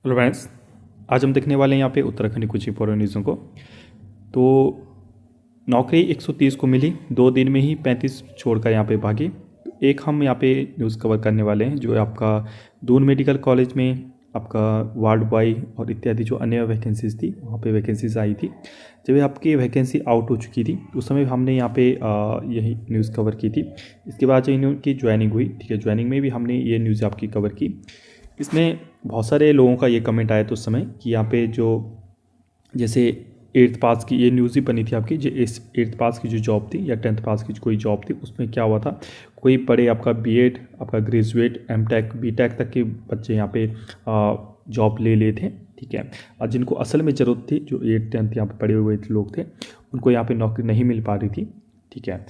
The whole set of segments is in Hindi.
हेलो फ्रेंड्स, आज हम देखने वाले हैं यहाँ पे उत्तराखंड की कुछ इंपॉर्टेंट न्यूज़ों को। तो नौकरी 130 को मिली, 2 दिन में ही 35 छोड़कर यहाँ पे भागी। एक हम यहाँ पे न्यूज़ कवर करने वाले हैं जो है आपका दून मेडिकल कॉलेज में आपका वार्ड बॉय और इत्यादि जो अन्य वैकेंसीज थी वहाँ पे वैकेंसीज आई थी। जब आपकी वैकेंसी आउट हो चुकी थी उस समय हमने यहाँ पे यही न्यूज़ कवर की थी। इसके बाद जो इनकी ज्वाइनिंग हुई, ठीक है, ज्वाइनिंग में भी हमने ये न्यूज़ आपकी कवर की। इसमें बहुत सारे लोगों का ये कमेंट आया था उस समय कि यहाँ पे जो जैसे 8th पास की ये न्यूज़ ही बनी थी आपकी, जो 8th पास की जो जॉब थी या 10th पास की कोई जॉब थी उसमें क्या हुआ था, कोई बड़े आपका बीएड, आपका ग्रेजुएट, एमटेक, बीटेक तक के बच्चे यहाँ पे जॉब ले लिए थे, ठीक है। और जिनको असल में ज़रूरत थी, जो 8th 10th यहाँ पे पढ़े हुए लोग थे, उनको यहाँ पे नौकरी नहीं मिल पा रही थी, ठीक है।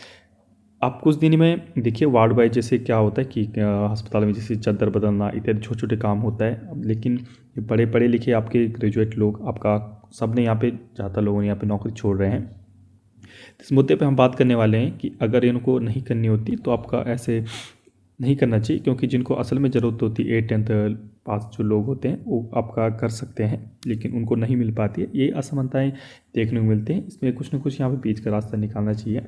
आप कुछ दिन में देखिए वार्ड वाइज जैसे क्या होता है कि अस्पताल में जैसे चादर बदलना इत्यादि छोटे छोटे काम होता है। लेकिन ये बड़े पढ़े लिखे आपके ग्रेजुएट लोग आपका सब ने यहाँ पे ज़्यादातर लोगों ने यहाँ पे नौकरी छोड़ रहे हैं। इस मुद्दे पे हम बात करने वाले हैं कि अगर इनको नहीं करनी होती तो आपका ऐसे नहीं करना चाहिए, क्योंकि जिनको असल में ज़रूरत होती है 8th 10th पास जो लोग होते हैं वो आपका कर सकते हैं, लेकिन उनको नहीं मिल पाती है। ये असमानताएँ देखने को मिलती हैं। इसमें कुछ ना कुछ यहाँ पे बीच का रास्ता निकालना चाहिए।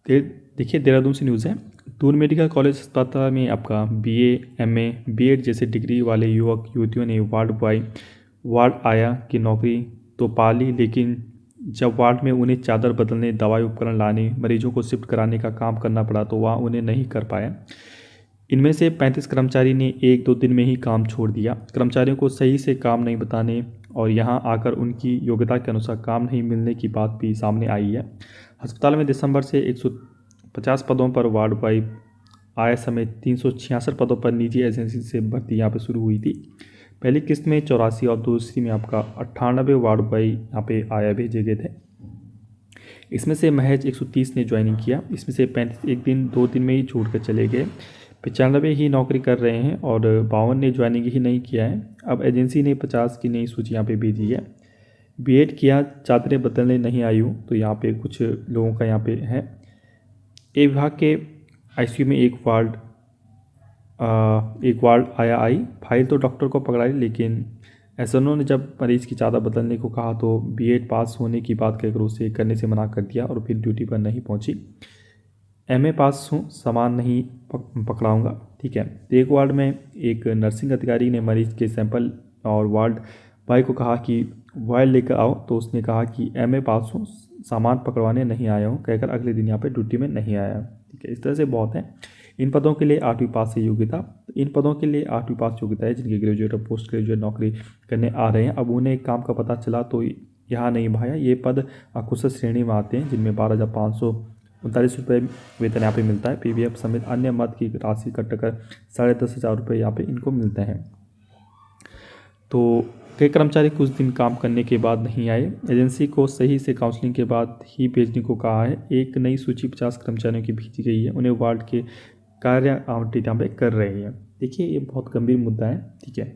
देखिए देहरादून से न्यूज़ है। दून मेडिकल कॉलेज अस्पताल में आपका बीए, एमए, बीएड जैसे डिग्री वाले युवक युवतियों ने वार्ड बॉय, वार्ड आया की नौकरी तो पा ली, लेकिन जब वार्ड में उन्हें चादर बदलने, दवाई उपकरण लाने, मरीजों को शिफ्ट कराने का काम करना पड़ा तो वहाँ उन्हें नहीं कर पाया। इनमें से 35 कर्मचारी ने 1-2 दिन में ही काम छोड़ दिया। कर्मचारियों को सही से काम नहीं बताने और यहाँ आकर उनकी योग्यता के अनुसार काम नहीं मिलने की बात भी सामने आई है। अस्पताल में दिसंबर से 150 पदों पर वार्ड बॉय आय समेत 366 पदों पर निजी एजेंसी से भर्ती यहाँ पे शुरू हुई थी। पहली किस्त में 84 और दूसरी में आपका 98 वार्ड बॉय यहाँ पे आया भेजे गए थे। इसमें से महज 130 ने ज्वाइनिंग किया। इसमें से 35 एक दिन 2 दिन में ही छूट कर चले गए। 95 ही नौकरी कर रहे हैं और 52 ने ज्वाइनिंग ही नहीं किया है। अब एजेंसी ने 50 की नई सूची यहाँ पे भेजी है। बीएड किया, चादरें बदलने नहीं आई हूँ, तो यहाँ पे कुछ लोगों का यहाँ पे है। ए विभाग के आईसीयू में एक वार्ड आया आई, फाइल तो डॉक्टर को पकड़ाई, लेकिन एसएनओ ने जब मरीज की चादर बदलने को कहा तो बीएड पास होने की बात कहकर उसे करने से मना कर दिया और फिर ड्यूटी पर नहीं पहुंची। एमए पास हूँ, सामान नहीं पकड़ाऊँगा, ठीक है। एक वार्ड में एक नर्सिंग अधिकारी ने मरीज के सैंपल और वार्ड बॉय को कहा कि वायल लेकर आओ, तो उसने कहा कि एमए पास हूँ, सामान पकड़वाने नहीं आया हूँ, कहकर अगले दिन यहाँ पे ड्यूटी में नहीं आया, ठीक है। इस तरह से बहुत है। इन पदों के लिए 8वीं पास से योग्यता, इन पदों के लिए 8वीं पास योग्यता है जिनके ग्रेजुएट और पोस्ट ग्रेजुएट नौकरी करने आ रहे हैं। अब उन्हें काम का पता चला तो यहाँ नहीं भाया। ये पद अकुशल श्रेणी में आते हैं जिनमें 12,539 रुपये वेतन यहाँ पे मिलता है। पीवीएफ समेत अन्य मद की राशि कटकर 10,500 रुपये यहाँ पे इनको मिलते हैं। तो कई कर्मचारी कुछ दिन काम करने के बाद नहीं आए। एजेंसी को सही से काउंसलिंग के बाद ही भेजने को कहा है। एक नई सूची 50 कर्मचारियों की भेजी गई है। उन्हें वार्ड के कार्य आवंटित यहाँ पे कर रहे हैं। देखिए ये बहुत गंभीर मुद्दा है, ठीक है।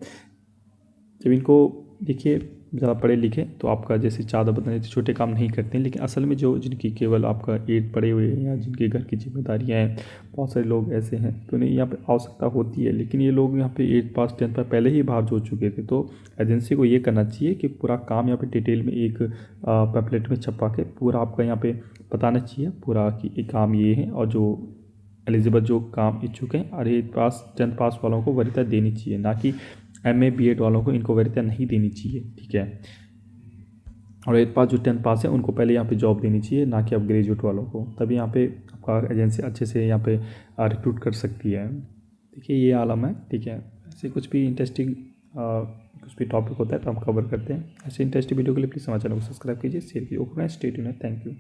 जब इनको देखिए ज़्यादा पढ़े लिखे तो आपका जैसे चादर बदलने तो छोटे काम नहीं करते हैं, लेकिन असल में जो जिनकी केवल आपका 8 पढ़े हुए हैं या जिनके घर की जिम्मेदारियां हैं, बहुत सारे लोग ऐसे हैं तो उन्हें यहाँ पे आवश्यकता होती है। लेकिन ये लोग यहाँ पे 8 पास 10 पर पहले ही बाहर जो चुके थे, तो एजेंसी को ये करना चाहिए कि पूरा काम यहाँ पे डिटेल में एक पैम्पलेट में छपा के पूरा आपका यहाँ पे बताना चाहिए पूरा कि ये काम ये है, और जो एलिजिबल जो काम इच्छुक हैं और 8 पास 10 पास वालों को वरीयता देनी चाहिए, ना कि एमए बीएड वालों को इनको वरीयता नहीं देनी चाहिए, ठीक है। और 8 पास जो 10 पास है उनको पहले यहाँ पे जॉब देनी चाहिए, ना कि अब ग्रेजुएट वालों को, तभी यहाँ पे आपका एजेंसी अच्छे से यहाँ पे रिक्रूट कर सकती है। देखिए ये आलम है, ठीक है। ऐसे कुछ भी इंटरेस्टिंग कुछ भी टॉपिक होता है तो हम कवर करते हैं। ऐसे इंटरेस्टिंग वीडियो के लिए प्लीज़ हमारे चैनल को सब्सक्राइब कीजिए, शेयर कीजिए। Okay, stay tuned, thank you.